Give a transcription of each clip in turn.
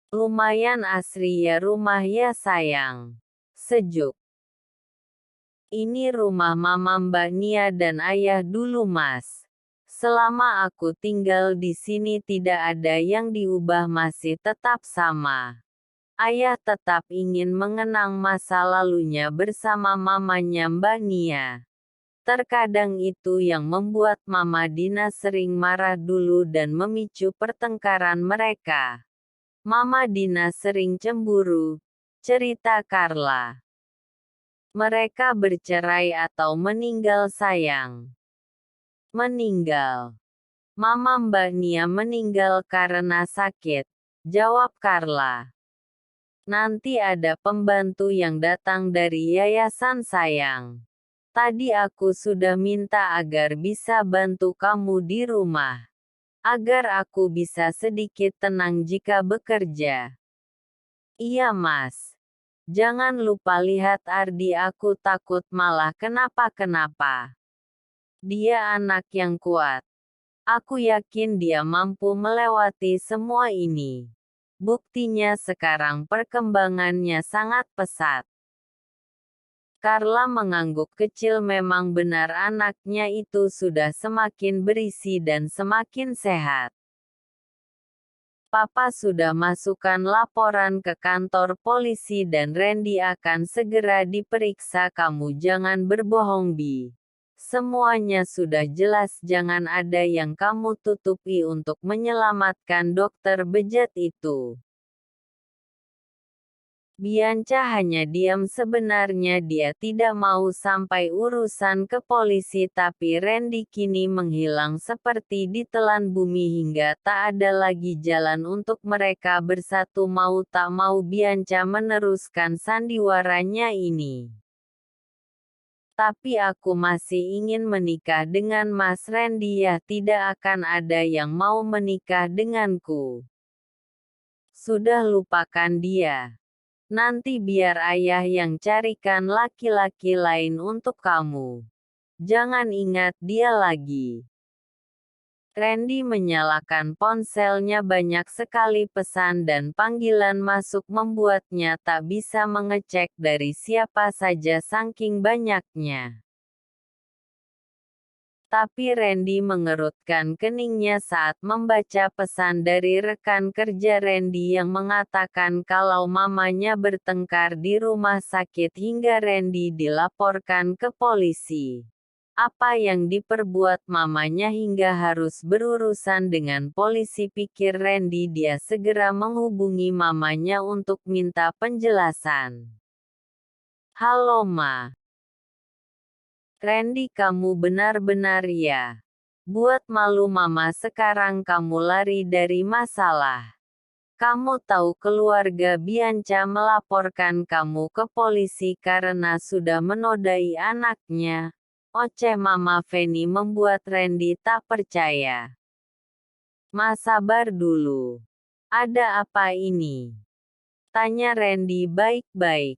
Lumayan asri ya rumah ya sayang. Sejuk. Ini rumah Mama Mbak Nia dan Ayah dulu Mas. Selama aku tinggal di sini tidak ada yang diubah, masih tetap sama. Ayah tetap ingin mengenang masa lalunya bersama mamanya Mbak Nia. Terkadang itu yang membuat Mama Dina sering marah dulu dan memicu pertengkaran mereka. Mama Dina sering cemburu, cerita Carla. Mereka bercerai atau meninggal sayang. Meninggal. Mama Mbak Nia meninggal karena sakit, jawab Carla. Nanti ada pembantu yang datang dari yayasan sayang. Tadi aku sudah minta agar bisa bantu kamu di rumah. Agar aku bisa sedikit tenang jika bekerja. Iya Mas. Jangan lupa lihat Ardi, aku takut malah kenapa-kenapa. Dia anak yang kuat. Aku yakin dia mampu melewati semua ini. Buktinya sekarang perkembangannya sangat pesat. Carla mengangguk kecil, memang benar anaknya itu sudah semakin berisi dan semakin sehat. Papa sudah masukkan laporan ke kantor polisi dan Randy akan segera diperiksa. Kamu jangan berbohong Bi. Semuanya sudah jelas, jangan ada yang kamu tutupi untuk menyelamatkan dokter bejat itu. Bianca hanya diam, sebenarnya dia tidak mau sampai urusan ke polisi, tapi Randy kini menghilang seperti ditelan bumi hingga tak ada lagi jalan untuk mereka bersatu. Mau tak mau Bianca meneruskan sandiwaranya ini. Tapi aku masih ingin menikah dengan Mas Randy ya, tidak akan ada yang mau menikah denganku. Sudah lupakan dia. Nanti biar ayah yang carikan laki-laki lain untuk kamu. Jangan ingat dia lagi. Randy menyalakan ponselnya, banyak sekali pesan dan panggilan masuk membuatnya tak bisa mengecek dari siapa saja saking banyaknya. Tapi Randy mengerutkan keningnya saat membaca pesan dari rekan kerja Randy yang mengatakan kalau mamanya bertengkar di rumah sakit hingga Randy dilaporkan ke polisi. Apa yang diperbuat mamanya hingga harus berurusan dengan polisi, pikir Randy. Dia segera menghubungi mamanya untuk minta penjelasan. Halo Ma. Randy, kamu benar-benar ya buat malu Mama. Sekarang kamu lari dari masalah. Kamu tahu keluarga Bianca melaporkan kamu ke polisi karena sudah menodai anaknya. Oceh Mama Feni membuat Randy tak percaya. Ma, sabar dulu. Ada apa ini? Tanya Randy baik-baik.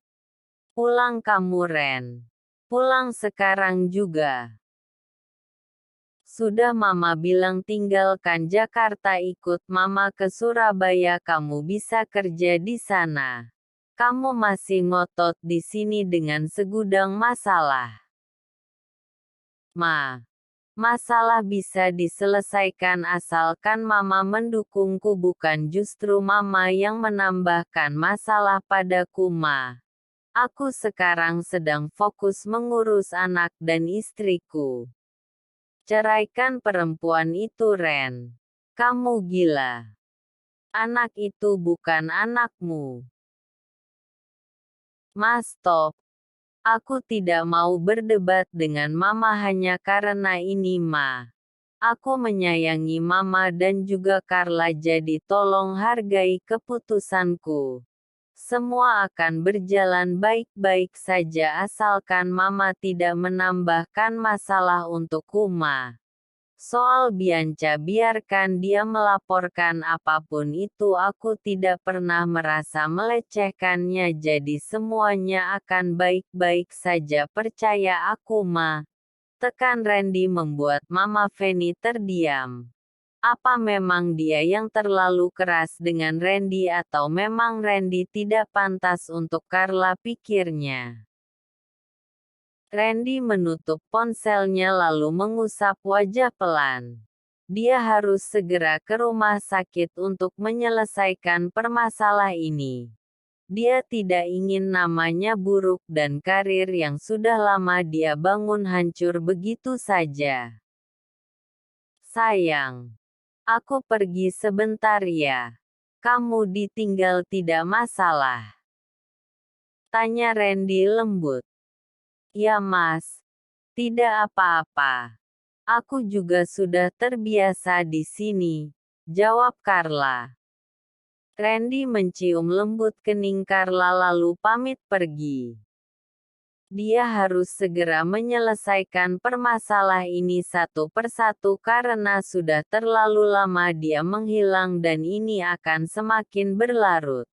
Pulang kamu Ren. Pulang sekarang juga. Sudah Mama bilang tinggalkan Jakarta, ikut Mama ke Surabaya, kamu bisa kerja di sana. Kamu masih ngotot di sini dengan segudang masalah. Ma, masalah bisa diselesaikan asalkan Mama mendukungku, bukan justru Mama yang menambahkan masalah padaku Ma. Aku sekarang sedang fokus mengurus anak dan istriku. Ceraikan perempuan itu Ren. Kamu gila. Anak itu bukan anakmu. Mas, stop. Aku tidak mau berdebat dengan Mama hanya karena ini Ma. Aku menyayangi Mama dan juga Carla, jadi tolong hargai keputusanku. Semua akan berjalan baik-baik saja asalkan Mama tidak menambahkan masalah untukku Ma. Soal Bianca, biarkan dia melaporkan apapun itu, aku tidak pernah merasa melecehkannya, jadi semuanya akan baik-baik saja, percaya aku Ma. Tekan Randy membuat Mama Feni terdiam. Apa memang dia yang terlalu keras dengan Randy atau memang Randy tidak pantas untuk Carla, pikirnya. Randy menutup ponselnya lalu mengusap wajah pelan. Dia harus segera ke rumah sakit untuk menyelesaikan permasalahan ini. Dia tidak ingin namanya buruk dan karir yang sudah lama dia bangun hancur begitu saja. Sayang. Aku pergi sebentar ya. Kamu ditinggal tidak masalah? Tanya Randy lembut. Ya mas. Tidak apa-apa. Aku juga sudah terbiasa di sini. Jawab Carla. Randy mencium lembut kening Carla lalu pamit pergi. Dia harus segera menyelesaikan permasalahan ini satu persatu karena sudah terlalu lama dia menghilang dan ini akan semakin berlarut.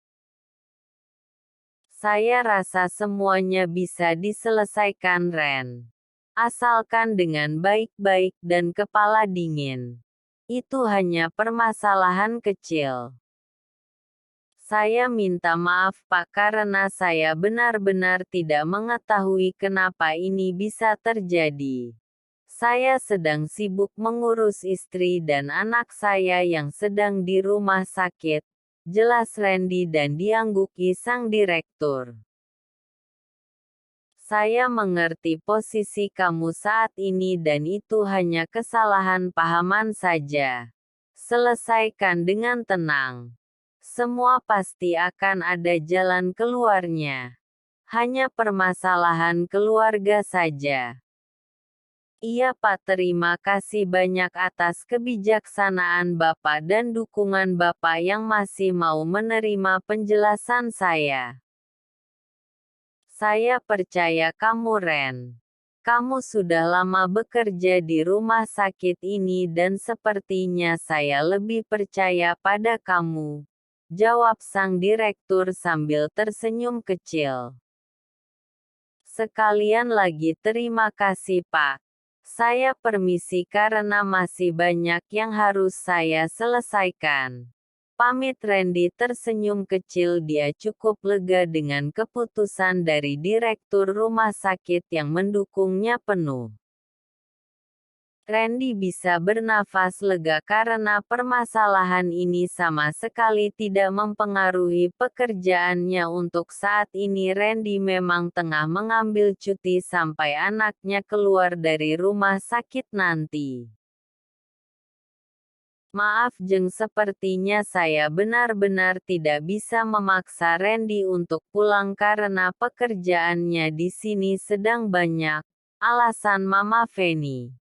Saya rasa semuanya bisa diselesaikan Ren. Asalkan dengan baik-baik dan kepala dingin. Itu hanya permasalahan kecil. Saya minta maaf Pak karena saya benar-benar tidak mengetahui kenapa ini bisa terjadi. Saya sedang sibuk mengurus istri dan anak saya yang sedang di rumah sakit, jelas Randy dan diangguki sang direktur. Saya mengerti posisi kamu saat ini dan itu hanya kesalahan pahaman saja. Selesaikan dengan tenang. Semua pasti akan ada jalan keluarnya. Hanya permasalahan keluarga saja. Iya Pak, terima kasih banyak atas kebijaksanaan Bapak dan dukungan Bapak yang masih mau menerima penjelasan saya. Saya percaya kamu Ren. Kamu sudah lama bekerja di rumah sakit ini dan sepertinya saya lebih percaya pada kamu. Jawab sang direktur sambil tersenyum kecil. Sekalian lagi terima kasih Pak. Saya permisi karena masih banyak yang harus saya selesaikan. Pamit Randy tersenyum kecil, dia cukup lega dengan keputusan dari direktur rumah sakit yang mendukungnya penuh. Randy bisa bernafas lega karena permasalahan ini sama sekali tidak mempengaruhi pekerjaannya untuk saat ini. Randy memang tengah mengambil cuti sampai anaknya keluar dari rumah sakit nanti. Maaf Jeng, sepertinya saya benar-benar tidak bisa memaksa Randy untuk pulang karena pekerjaannya di sini sedang banyak. Alasan Mama Feni.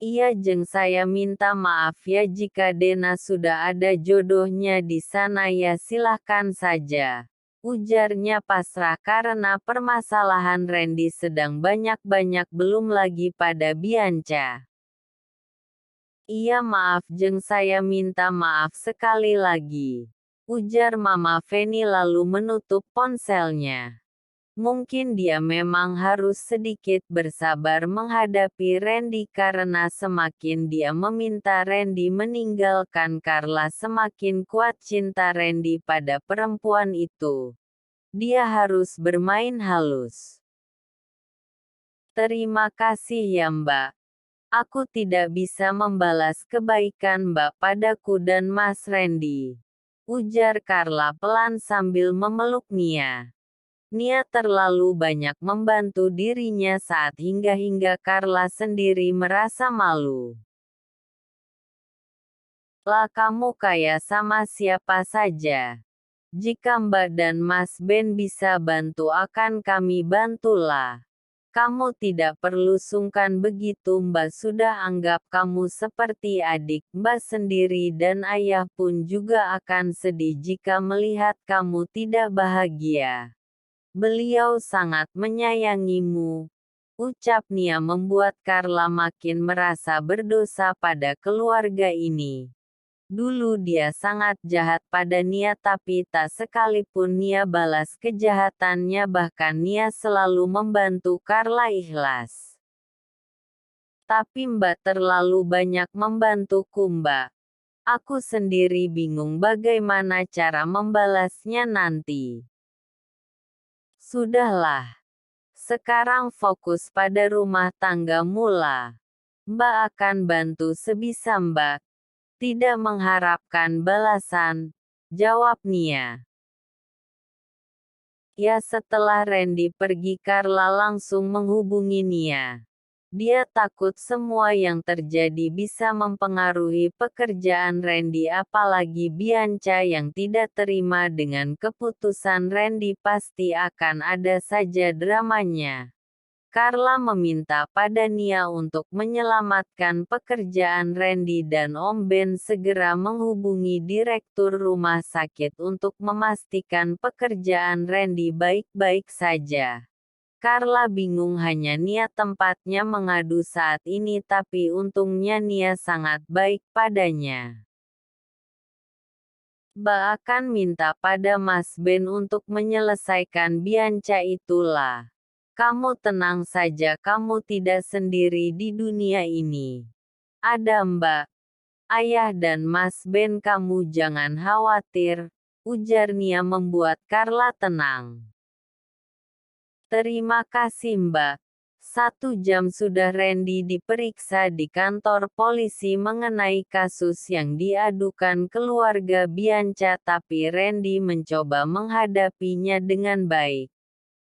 Iya Jeng, saya minta maaf ya jika Dena sudah ada jodohnya di sana ya, silahkan saja. Ujarnya pasrah karena permasalahan Randy sedang banyak-banyak, belum lagi pada Bianca. Iya maaf Jeng, saya minta maaf sekali lagi. Ujar Mama Feni lalu menutup ponselnya. Mungkin dia memang harus sedikit bersabar menghadapi Randy karena semakin dia meminta Randy meninggalkan Carla semakin kuat cinta Randy pada perempuan itu. Dia harus bermain halus. Terima kasih ya Mbak. Aku tidak bisa membalas kebaikan Mbak padaku dan Mas Randy. Ujar Carla pelan sambil memeluk Nia. Nia terlalu banyak membantu dirinya saat hingga Carla sendiri merasa malu. Lah kamu kaya sama siapa saja. Jika Mbak dan Mas Ben bisa bantu akan kami bantulah. Kamu tidak perlu sungkan begitu, Mbak sudah anggap kamu seperti adik Mbak sendiri dan ayah pun juga akan sedih jika melihat kamu tidak bahagia. Beliau sangat menyayangimu. Ucap Nia membuat Carla makin merasa berdosa pada keluarga ini. Dulu dia sangat jahat pada Nia tapi tak sekalipun Nia balas kejahatannya, bahkan Nia selalu membantu Carla ikhlas. Tapi Mbak terlalu banyak membantuku Mbak. Aku sendiri bingung bagaimana cara membalasnya nanti. Sudahlah. Sekarang fokus pada rumah tangga mula. Mbak akan bantu sebisa Mbak. Tidak mengharapkan balasan, jawab Nia. Ya setelah Randy pergi Carla langsung menghubungi Nia. Dia takut semua yang terjadi bisa mempengaruhi pekerjaan Randy apalagi Bianca yang tidak terima dengan keputusan Randy pasti akan ada saja dramanya. Carla meminta pada Nia untuk menyelamatkan pekerjaan Randy dan Om Ben segera menghubungi direktur rumah sakit untuk memastikan pekerjaan Randy baik-baik saja. Carla bingung hanya Nia tempatnya mengadu saat ini tapi untungnya Nia sangat baik padanya. Bahkan minta pada Mas Ben untuk menyelesaikan Bianca itulah. Kamu tenang saja kamu tidak sendiri di dunia ini. Ada Mbak, Ayah dan Mas Ben kamu jangan khawatir, ujar Nia membuat Carla tenang. Terima kasih Mbak. 1 jam sudah Randy diperiksa di kantor polisi mengenai kasus yang diadukan keluarga Bianca tapi Randy mencoba menghadapinya dengan baik.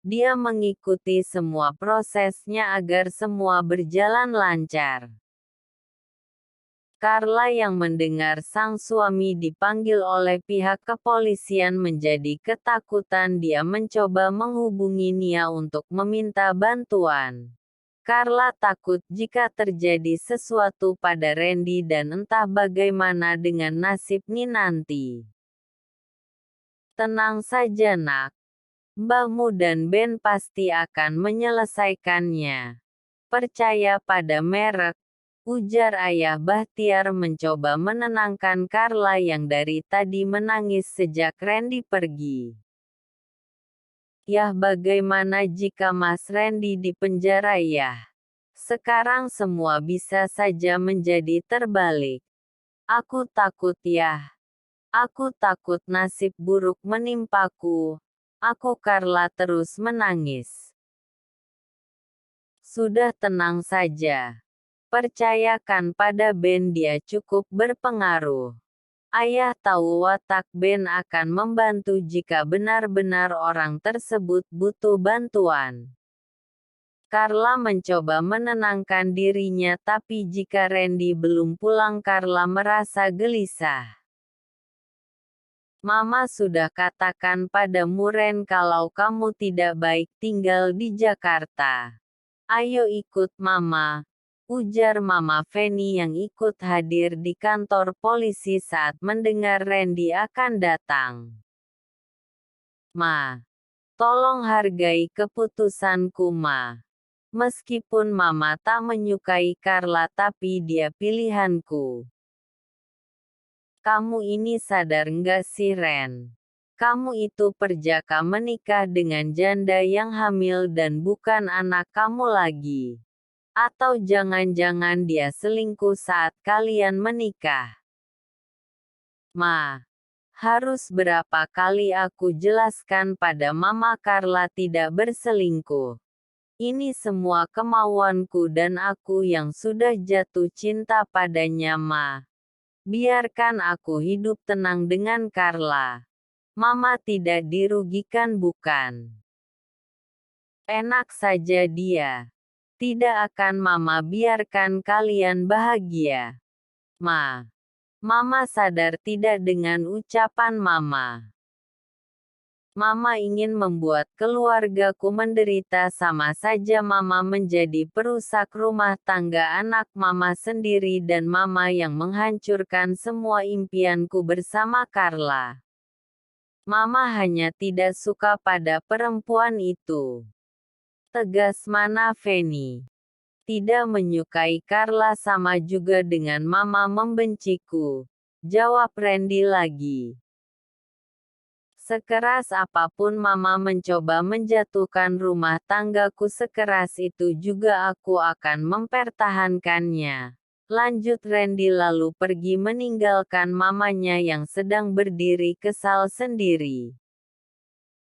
Dia mengikuti semua prosesnya agar semua berjalan lancar. Carla yang mendengar sang suami dipanggil oleh pihak kepolisian menjadi ketakutan. Dia mencoba menghubungi Nia untuk meminta bantuan. Carla takut jika terjadi sesuatu pada Randy dan entah bagaimana dengan nasib Nia nanti. Tenang saja nak. Mbahmu dan Ben pasti akan menyelesaikannya. Percaya pada merek, ujar Ayah Bahtiar mencoba menenangkan Carla yang dari tadi menangis sejak Randy pergi. Yah bagaimana jika Mas Randy dipenjara ya? Sekarang semua bisa saja menjadi terbalik. Aku takut ya. Aku takut nasib buruk menimpaku. Aku Carla terus menangis. Sudah tenang saja. Percayakan pada Ben dia cukup berpengaruh. Ayah tahu watak Ben akan membantu jika benar-benar orang tersebut butuh bantuan. Carla mencoba menenangkan dirinya tapi jika Randy belum pulang Carla merasa gelisah. Mama sudah katakan pada Muren kalau kamu tidak baik tinggal di Jakarta. Ayo ikut Mama, ujar Mama Feni yang ikut hadir di kantor polisi saat mendengar Randy akan datang. Ma, tolong hargai keputusanku Ma. Meskipun Mama tak menyukai Carla tapi dia pilihanku. Kamu ini sadar nggak sih Ren? Kamu itu perjaka menikah dengan janda yang hamil dan bukan anak kamu lagi. Atau jangan-jangan dia selingkuh saat kalian menikah. Ma, harus berapa kali aku jelaskan pada Mama Carla tidak berselingkuh. Ini semua kemauanku dan aku yang sudah jatuh cinta padanya Ma. Biarkan aku hidup tenang dengan Carla. Mama tidak dirugikan bukan? Enak saja dia. Tidak akan Mama biarkan kalian bahagia. Ma. Mama sadar tidak dengan ucapan Mama. Mama ingin membuat keluargaku menderita sama saja Mama menjadi perusak rumah tangga anak Mama sendiri dan Mama yang menghancurkan semua impianku bersama Carla. Mama hanya tidak suka pada perempuan itu. Tegas mana Feni. Tidak menyukai Carla sama juga dengan Mama membenciku. Jawab Randy lagi. Sekeras apapun Mama mencoba menjatuhkan rumah tanggaku, sekeras itu juga aku akan mempertahankannya. Lanjut Randy lalu pergi meninggalkan mamanya yang sedang berdiri kesal sendiri.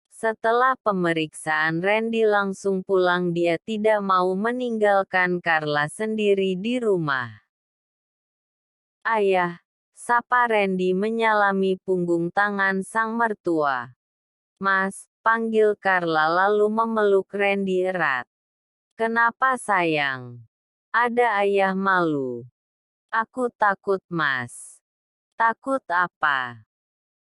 Setelah pemeriksaan Randy langsung pulang, dia tidak mau meninggalkan Carla sendiri di rumah. Ayah, sapa Randy menyalami punggung tangan sang mertua. Mas, panggil Carla lalu memeluk Randy erat. Kenapa sayang? Ada ayah malu. Aku takut Mas. Takut apa?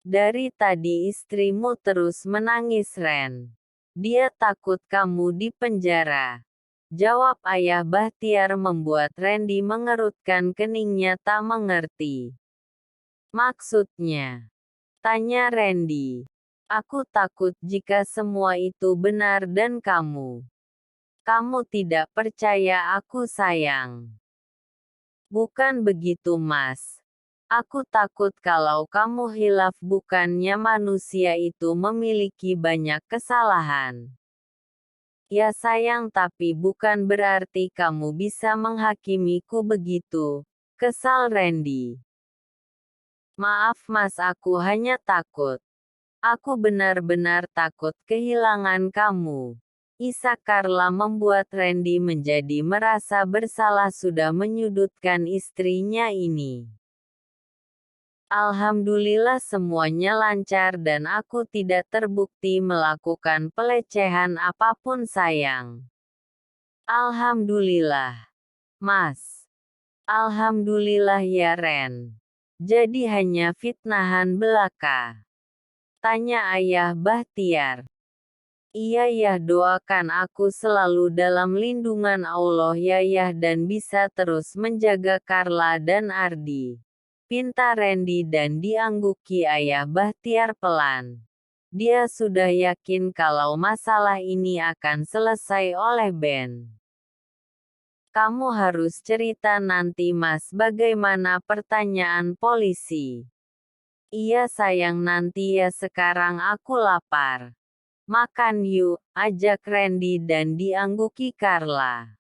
Dari tadi istrimu terus menangis Ren. Dia takut kamu di penjara. Jawab ayah Bahtiar membuat Randy mengerutkan keningnya tak mengerti. Maksudnya? Tanya Randy. Aku takut jika semua itu benar dan kamu tidak percaya aku sayang. Bukan begitu Mas. Aku takut kalau kamu hilaf, bukannya manusia itu memiliki banyak kesalahan. Ya sayang, tapi bukan berarti kamu bisa menghakimiku begitu. Kesal Randy. Maaf Mas, aku hanya takut. Aku benar-benar takut kehilangan kamu. Isak Carla membuat Randy menjadi merasa bersalah sudah menyudutkan istrinya ini. Alhamdulillah semuanya lancar dan aku tidak terbukti melakukan pelecehan apapun sayang. Alhamdulillah. Mas. Alhamdulillah ya Ren. Jadi hanya fitnahan belaka? Tanya ayah Bahtiar. Iya ya, doakan aku selalu dalam lindungan Allah ya dan bisa terus menjaga Carla dan Ardi. Pinta Randy dan diangguki ayah Bahtiar pelan. Dia sudah yakin kalau masalah ini akan selesai oleh Ben. Kamu harus cerita nanti Mas, bagaimana pertanyaan polisi. Iya sayang, nanti ya, sekarang aku lapar. Makan yuk, ajak Randy dan diangguki Carla.